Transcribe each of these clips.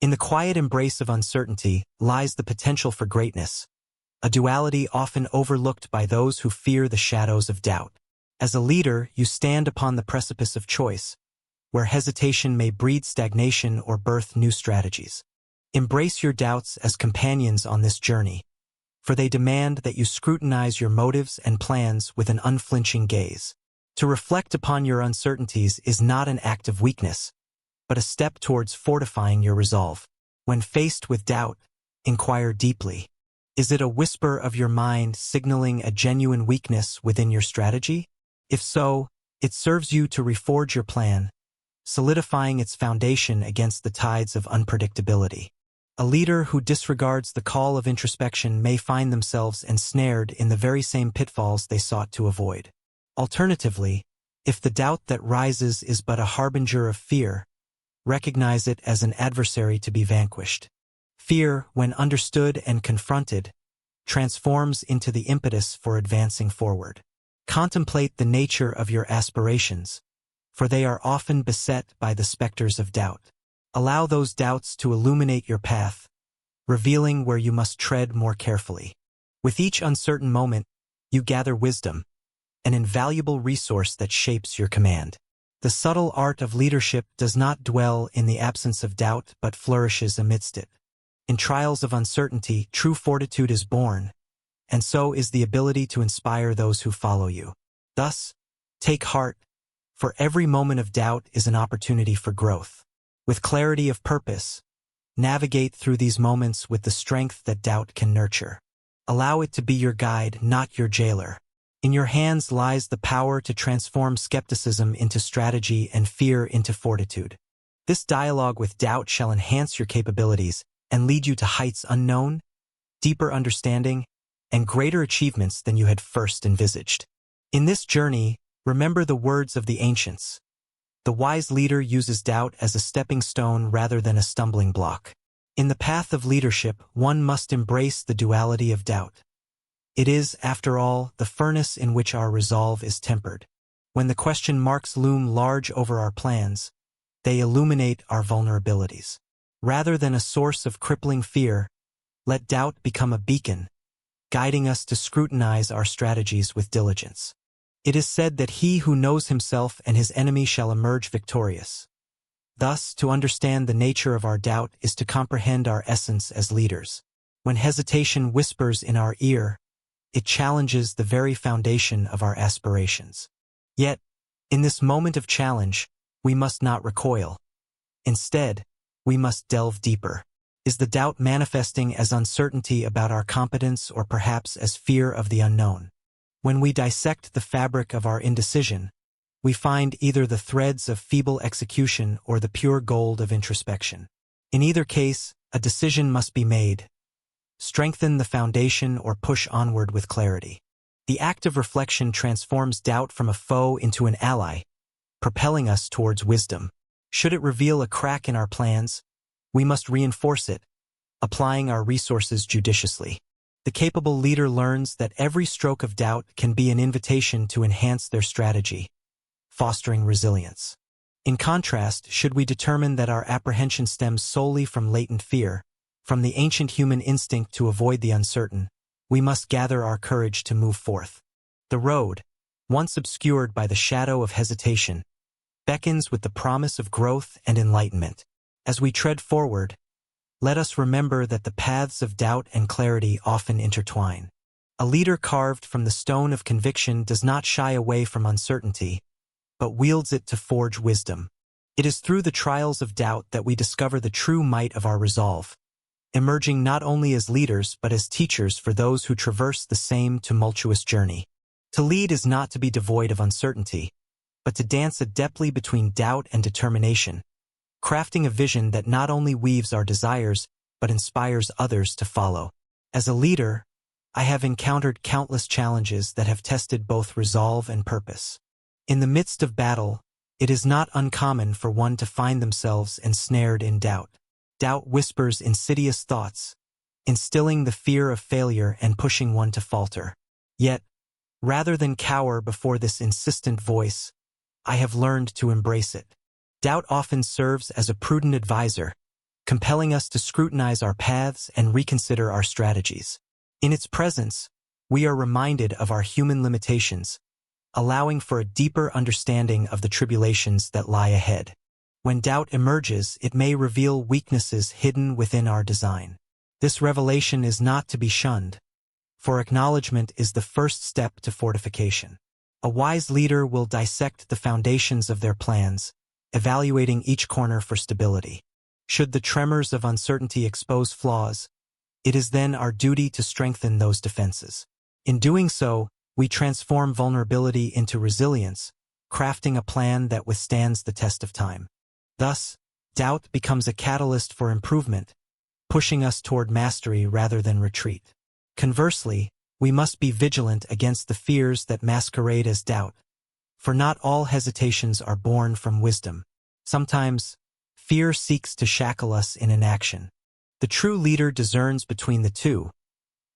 In the quiet embrace of uncertainty lies the potential for greatness, a duality often overlooked by those who fear the shadows of doubt. As a leader, you stand upon the precipice of choice, where hesitation may breed stagnation or birth new strategies. Embrace your doubts as companions on this journey, for they demand that you scrutinize your motives and plans with an unflinching gaze. To reflect upon your uncertainties is not an act of weakness, but a step towards fortifying your resolve. When faced with doubt, inquire deeply. Is it a whisper of your mind signaling a genuine weakness within your strategy? If so, it serves you to reforge your plan, solidifying its foundation against the tides of unpredictability. A leader who disregards the call of introspection may find themselves ensnared in the very same pitfalls they sought to avoid. Alternatively, if the doubt that rises is but a harbinger of fear, recognize it as an adversary to be vanquished. Fear, when understood and confronted, transforms into the impetus for advancing forward. Contemplate the nature of your aspirations, for they are often beset by the specters of doubt. Allow those doubts to illuminate your path, revealing where you must tread more carefully. With each uncertain moment, you gather wisdom, an invaluable resource that shapes your command. The subtle art of leadership does not dwell in the absence of doubt but flourishes amidst it. In trials of uncertainty, true fortitude is born, and so is the ability to inspire those who follow you. Thus, take heart, for every moment of doubt is an opportunity for growth. With clarity of purpose, navigate through these moments with the strength that doubt can nurture. Allow it to be your guide, not your jailer. In your hands lies the power to transform skepticism into strategy and fear into fortitude. This dialogue with doubt shall enhance your capabilities and lead you to heights unknown, deeper understanding, and greater achievements than you had first envisaged. In this journey, remember the words of the ancients. The wise leader uses doubt as a stepping stone rather than a stumbling block. In the path of leadership, one must embrace the duality of doubt. It is, after all, the furnace in which our resolve is tempered. When the question marks loom large over our plans, they illuminate our vulnerabilities. Rather than a source of crippling fear, let doubt become a beacon, guiding us to scrutinize our strategies with diligence. It is said that he who knows himself and his enemy shall emerge victorious. Thus, to understand the nature of our doubt is to comprehend our essence as leaders. When hesitation whispers in our ear, it challenges the very foundation of our aspirations. Yet, in this moment of challenge, we must not recoil. Instead, we must delve deeper. Is the doubt manifesting as uncertainty about our competence or perhaps as fear of the unknown? When we dissect the fabric of our indecision, we find either the threads of feeble execution or the pure gold of introspection. In either case, a decision must be made. Strengthen the foundation or push onward with clarity. The act of reflection transforms doubt from a foe into an ally, propelling us towards wisdom. Should it reveal a crack in our plans, we must reinforce it, applying our resources judiciously. The capable leader learns that every stroke of doubt can be an invitation to enhance their strategy, fostering resilience. In contrast, should we determine that our apprehension stems solely from latent fear, from the ancient human instinct to avoid the uncertain, we must gather our courage to move forth. The road, once obscured by the shadow of hesitation, beckons with the promise of growth and enlightenment. As we tread forward, let us remember that the paths of doubt and clarity often intertwine. A leader carved from the stone of conviction does not shy away from uncertainty, but wields it to forge wisdom. It is through the trials of doubt that we discover the true might of our resolve, emerging not only as leaders but as teachers for those who traverse the same tumultuous journey. To lead is not to be devoid of uncertainty, but to dance adeptly between doubt and determination, crafting a vision that not only weaves our desires, but inspires others to follow. As a leader, I have encountered countless challenges that have tested both resolve and purpose. In the midst of battle, it is not uncommon for one to find themselves ensnared in doubt. Doubt whispers insidious thoughts, instilling the fear of failure and pushing one to falter. Yet, rather than cower before this insistent voice, I have learned to embrace it. Doubt often serves as a prudent advisor, compelling us to scrutinize our paths and reconsider our strategies. In its presence, we are reminded of our human limitations, allowing for a deeper understanding of the tribulations that lie ahead. When doubt emerges, it may reveal weaknesses hidden within our design. This revelation is not to be shunned, for acknowledgement is the first step to fortification. A wise leader will dissect the foundations of their plans, evaluating each corner for stability. Should the tremors of uncertainty expose flaws, it is then our duty to strengthen those defenses. In doing so, we transform vulnerability into resilience, crafting a plan that withstands the test of time. Thus, doubt becomes a catalyst for improvement, pushing us toward mastery rather than retreat. Conversely, we must be vigilant against the fears that masquerade as doubt, for not all hesitations are born from wisdom. Sometimes, fear seeks to shackle us in inaction. The true leader discerns between the two.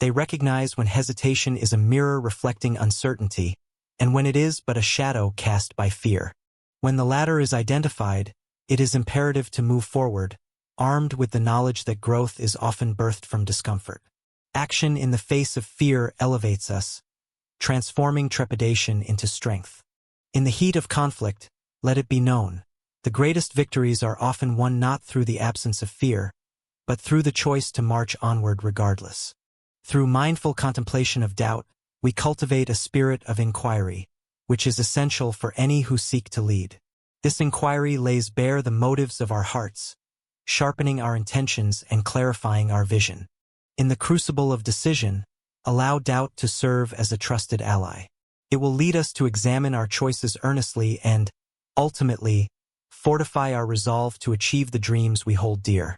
They recognize when hesitation is a mirror reflecting uncertainty, and when it is but a shadow cast by fear. When the latter is identified, it is imperative to move forward, armed with the knowledge that growth is often birthed from discomfort. Action in the face of fear elevates us, transforming trepidation into strength. In the heat of conflict, let it be known, the greatest victories are often won not through the absence of fear, but through the choice to march onward regardless. Through mindful contemplation of doubt, we cultivate a spirit of inquiry, which is essential for any who seek to lead. This inquiry lays bare the motives of our hearts, sharpening our intentions and clarifying our vision. In the crucible of decision, allow doubt to serve as a trusted ally. It will lead us to examine our choices earnestly and, ultimately, fortify our resolve to achieve the dreams we hold dear.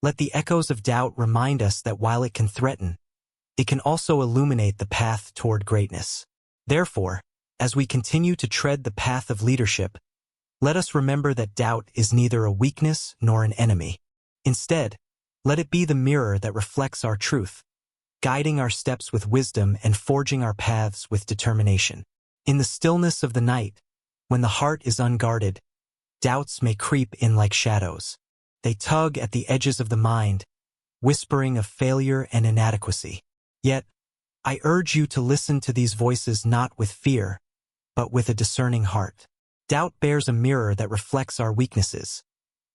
Let the echoes of doubt remind us that while it can threaten, it can also illuminate the path toward greatness. Therefore, as we continue to tread the path of leadership, let us remember that doubt is neither a weakness nor an enemy. Instead, let it be the mirror that reflects our truth, guiding our steps with wisdom and forging our paths with determination. In the stillness of the night, when the heart is unguarded, doubts may creep in like shadows. They tug at the edges of the mind, whispering of failure and inadequacy. Yet, I urge you to listen to these voices not with fear, but with a discerning heart. Doubt bears a mirror that reflects our weaknesses.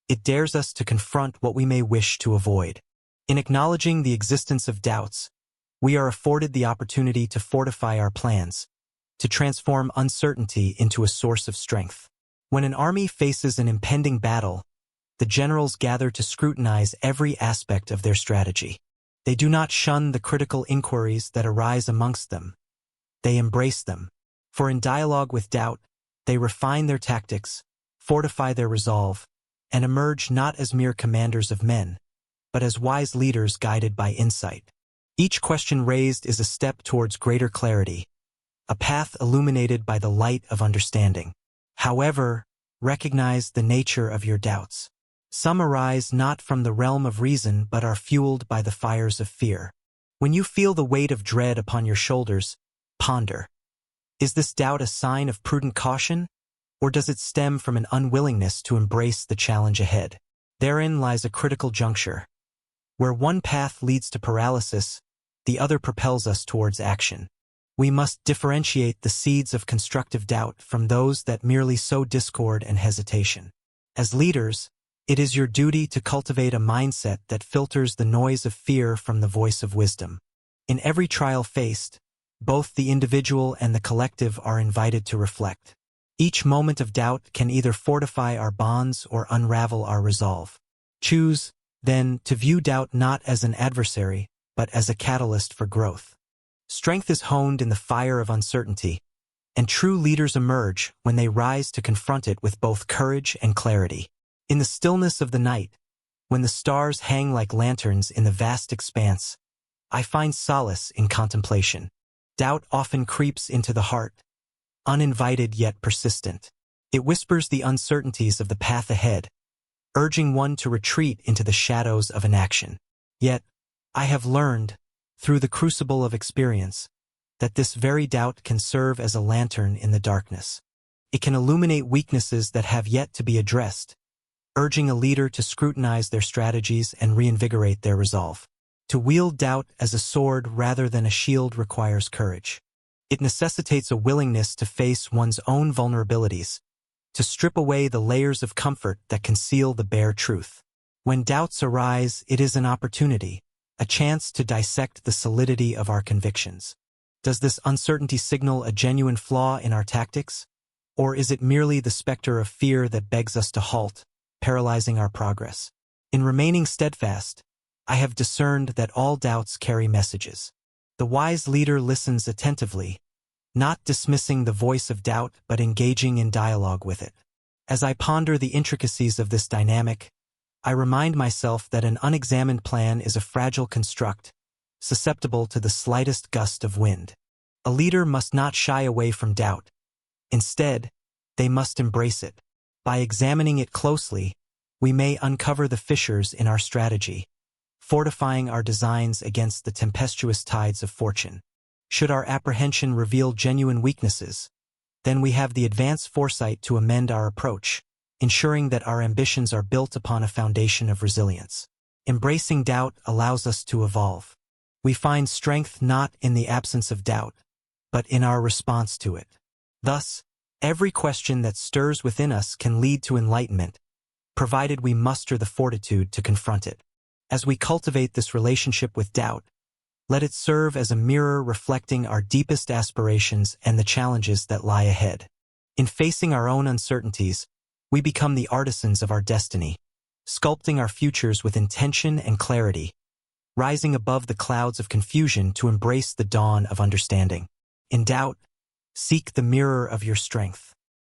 It dares us to confront what we may wish to avoid. In acknowledging the existence of doubts, we are afforded the opportunity to fortify our plans, to transform uncertainty into a source of strength. When an army faces an impending battle, the generals gather to scrutinize every aspect of their strategy. They do not shun the critical inquiries that arise amongst them. They embrace them. For in dialogue with doubt, they refine their tactics, fortify their resolve, and emerge not as mere commanders of men, but as wise leaders guided by insight. Each question raised is a step towards greater clarity, a path illuminated by the light of understanding. However, recognize the nature of your doubts. Some arise not from the realm of reason but are fueled by the fires of fear. When you feel the weight of dread upon your shoulders, ponder. Is this doubt a sign of prudent caution, or does it stem from an unwillingness to embrace the challenge ahead? Therein lies a critical juncture. Where one path leads to paralysis, the other propels us towards action. We must differentiate the seeds of constructive doubt from those that merely sow discord and hesitation. As leaders, it is your duty to cultivate a mindset that filters the noise of fear from the voice of wisdom. In every trial faced, both the individual and the collective are invited to reflect. Each moment of doubt can either fortify our bonds or unravel our resolve. Choose, then, to view doubt not as an adversary, but as a catalyst for growth. Strength is honed in the fire of uncertainty, and true leaders emerge when they rise to confront it with both courage and clarity. In the stillness of the night, when the stars hang like lanterns in the vast expanse, I find solace in contemplation. Doubt often creeps into the heart, uninvited yet persistent. It whispers the uncertainties of the path ahead, urging one to retreat into the shadows of inaction. Yet, I have learned, through the crucible of experience, that this very doubt can serve as a lantern in the darkness. It can illuminate weaknesses that have yet to be addressed, urging a leader to scrutinize their strategies and reinvigorate their resolve. To wield doubt as a sword rather than a shield requires courage. It necessitates a willingness to face one's own vulnerabilities, to strip away the layers of comfort that conceal the bare truth. When doubts arise, it is an opportunity, a chance to dissect the solidity of our convictions. Does this uncertainty signal a genuine flaw in our tactics? Or is it merely the specter of fear that begs us to halt, paralyzing our progress? In remaining steadfast, I have discerned that all doubts carry messages. The wise leader listens attentively, not dismissing the voice of doubt but engaging in dialogue with it. As I ponder the intricacies of this dynamic, I remind myself that an unexamined plan is a fragile construct, susceptible to the slightest gust of wind. A leader must not shy away from doubt. Instead, they must embrace it. By examining it closely, we may uncover the fissures in our strategy, fortifying our designs against the tempestuous tides of fortune. Should our apprehension reveal genuine weaknesses, then we have the advanced foresight to amend our approach, ensuring that our ambitions are built upon a foundation of resilience. Embracing doubt allows us to evolve. We find strength not in the absence of doubt, but in our response to it. Thus, every question that stirs within us can lead to enlightenment, provided we muster the fortitude to confront it. As we cultivate this relationship with doubt, let it serve as a mirror reflecting our deepest aspirations and the challenges that lie ahead. In facing our own uncertainties, we become the artisans of our destiny, sculpting our futures with intention and clarity, rising above the clouds of confusion to embrace the dawn of understanding. In doubt, seek the mirror of your strength.